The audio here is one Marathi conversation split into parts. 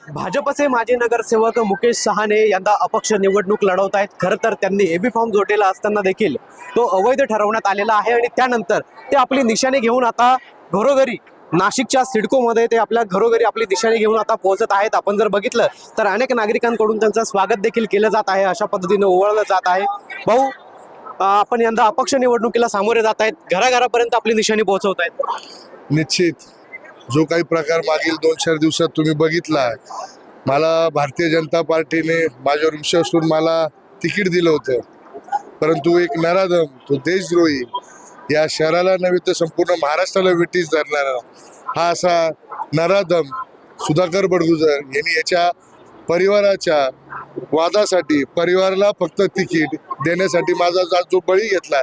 भाजपचे माजी नगरसेवक मुकेश सहाने यंदा अपक्ष निवडणूक लढवत आहेत। खरं तर त्यांनी एबी फॉर्म जोडलेला असताना देखील तो अवैध ठरवण्यात आलेला आहे आणि त्यानंतर ते आपली निशाणी घेऊन आता घरोघरी नाशिकच्या सिडकोमध्ये ते आपल्या घरोघरी आपली निशाणी घेऊन आता पोहोचत आहेत। आपण जर बघितलं तर अनेक नागरिकांकडून त्यांचं स्वागत देखील केलं जात आहे, अशा पद्धतीने ओवाळलं जात आहे। भाऊ, आपण यंदा अपक्ष निवडणुकीला सामोरे जात आहेत, घराघरापर्यंत आपली निशाणी पोहोचवत आहेत। निश्चित जो काही प्रकार मागील 2-4 दिवसात तुम्ही बघितला, मला भारतीय जनता पार्टीने माझ्यावर विश्वास ठेवून मला तिकीट दिलं होतं, परंतु एक नराधम, तो देशद्रोही, या शहराला नव्हे तर संपूर्ण महाराष्ट्राला विटीस धरणारा हा असा नराधम सुधाकर बडगुजर यांनी याच्या परिवाराच्या वादासाठी, परिवाराला फक्त तिकीट देण्यासाठी माझा आज जो बळी घेतला,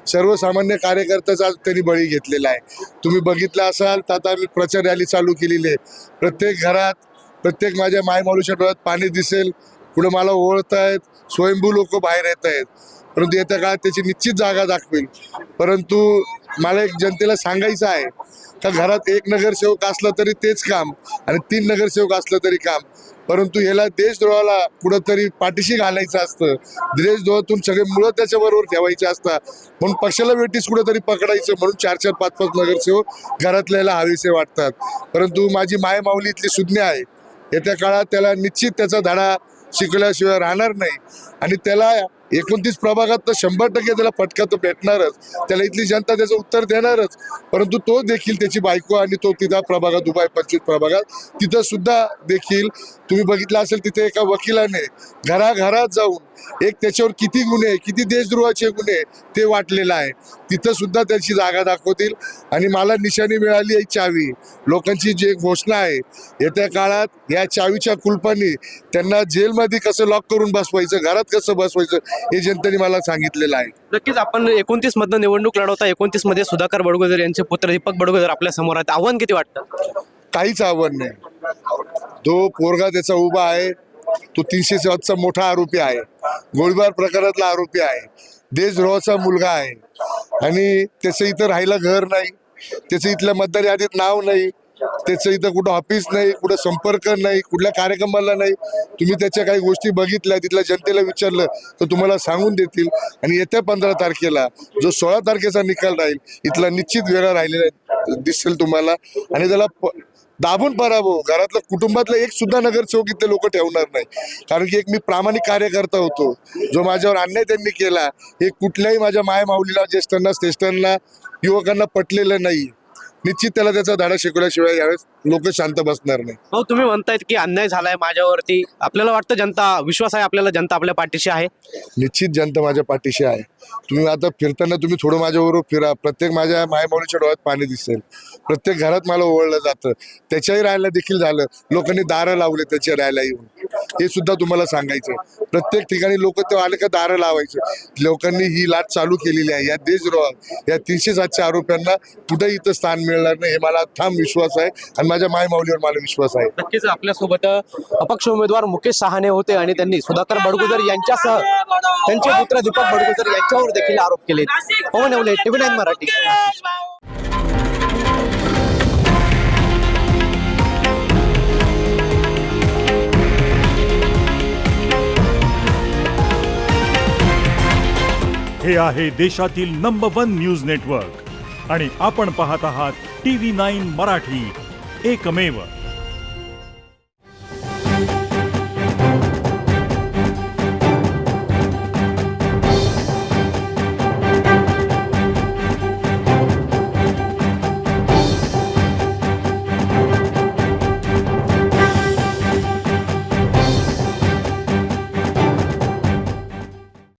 सर्वसामान्य कार्यकर्त्याचा आज त्यांनी बळी घेतलेला आहे। तुम्ही बघितलं असाल तर आता आम्ही प्रचार रॅली चालू केलेली आहे। प्रत्येक घरात, प्रत्येक माझ्या मायमाऊलीच्या डोळ्यात पाणी दिसेल, पुढे मला ओळखतायत, स्वयंभू लोक बाहेर येत आहेत, परंतु येत्या काळात त्याची निश्चित जागा दाखवेल। परंतु मला एक जनतेला सांगायचं आहे का घरात एक नगरसेवक असला तरी तेच काम आणि 3 नगरसेवक असलं तरी काम, परंतु याला देशद्रोहाला कुठंतरी पाठीशी घालायचं असतं, देशद्रोहातून सगळे मुळं त्याच्याबरोबर ठेवायचे असतात, म्हणून पक्षाला वेटीस कुठंतरी पकडायचं म्हणून 4-4, 5-5 नगरसेवक घरातल्याला हवेसे वाटतात। परंतु माझी मायमाऊली इथली सुज्ञ आहे, येत्या काळात त्याला निश्चित त्याचा धडा शिकल्याशिवाय राहणार नाही आणि त्याला 29 प्रभागात तर 100% त्याला फटका तर भेटणारच, त्याला इथली जनता त्याचं उत्तर देणारच। परंतु तो देखील, त्याची बायको आणि तो तिथं प्रभागात उभा आहे, 25 प्रभागात, तिथं सुद्धा देखील तुम्ही बघितलं असेल, तिथे एका वकिलाने घराघरात जाऊन एक त्याच्यावर किती गुन्हे, किती देशद्रोहाचे गुन्हे ते वाटलेलं आहे, तिथं सुद्धा त्याची जागा दाखवतील। आणि मला निशाणी मिळाली आहे चावी, लोकांची जी घोषणा आहे, येत्या काळात या चावीच्या कुलपानी त्यांना जेलमध्ये कसं लॉक करून बसवायचं, घरात कसं बसवायचं, हे जनतेने मला सांगितलेलं आहे। नक्कीच आपण 29 मधनं निवडणूक लढवता, 29 मध्ये सुधाकर बडगुजर यांचे पुत्र दीपक बडगुजर आपल्या समोर आहेत, आव्हान किती वाटतं? काहीच आव्हान नाही। तो पोरगा त्याचा उभा आहे, तो 307चा मोठा आरोपी आहे, गोळीबार प्रकारातला आरोपी आहे, देशद्रोहाचा मुलगा आहे आणि त्याचं इथं राहायला घर नाही, त्याचं इथल्या मतदार यादीत नाव नाही, त्याचं इथं कुठं ऑफिस नाही, कुठं संपर्क नाही, कुठल्या कार्यक्रमाला नाही। तुम्ही त्याच्या काही गोष्टी बघितल्या, तिथल्या जनतेला विचारलं तर तुम्हाला सांगून देतील। आणि येत्या 15 तारखेला जो 16 तारखेचा निकाल राहील, इथला निश्चित वेगळा राहिलेला दिसेल तुम्हाला आणि त्याला दाबून पराभव, घरातलं कुटुंबातलं एक सुद्धा नगरसेवक इथे लोक ठेवणार नाही, कारण की एक मी प्रामाणिक कार्यकर्ता होतो, जो माझ्यावर अन्याय त्यांनी केला हे कुठल्याही माझ्या मायमाऊलीला, ज्येष्ठांना, श्रेष्ठांना, युवकांना पटलेलं नाही। निश्चित त्याला त्याचा धडा शिकवल्याशिवाय यावेळेस लोक शांत बसणार नाही। हो, तुम्ही म्हणतायत की अन्याय झालाय माझ्यावरती, आपल्याला वाटतं जनता, विश्वास आहे आपल्याला, जनता आपल्या पाठीशी आहे? निश्चित जनता माझ्या पाठीशी आहे। तुम्ही आता फिरताना तुम्ही थोडं माझ्याबरोबर फिरा, प्रत्येक माझ्या मायमाऊलीच्या डोळ्यात पाणी दिसेल, प्रत्येक घरात मला ओवळलं जातं, त्याच्याही राहायला देखील झालं, लोकांनी दारं लावले त्याच्या राहायला येऊन, हे सुद्धा तुम्हाला सांगायचं। प्रत्येक ठिकाणी लोक ते आले का दारं लावायचं। लोकांनी ही लाट चालू केलेली आहे, या देशद्रोह, या 307च्या आरोप्यांना कुठेही इथं स्थान मिळणार नाही, हे मला ठाम विश्वास आहे आणि माझ्या मायमाऊलीवर मला विश्वास आहे। नक्कीच आपल्यासोबत अपक्ष उमेदवार मुकेश सहाने होते आणि त्यांनी सुधाकर बडगुजर यांच्यासह त्यांचे पुत्र दीपक बडगुजर यांच्यावर देखील आरोप केले। पवन येवले, TV9 मराठी। हे आहे देशातील नंबर 1 न्यूज नेटवर्क आणि आपण पाहत आहात TV9 मराठी, एकमेव।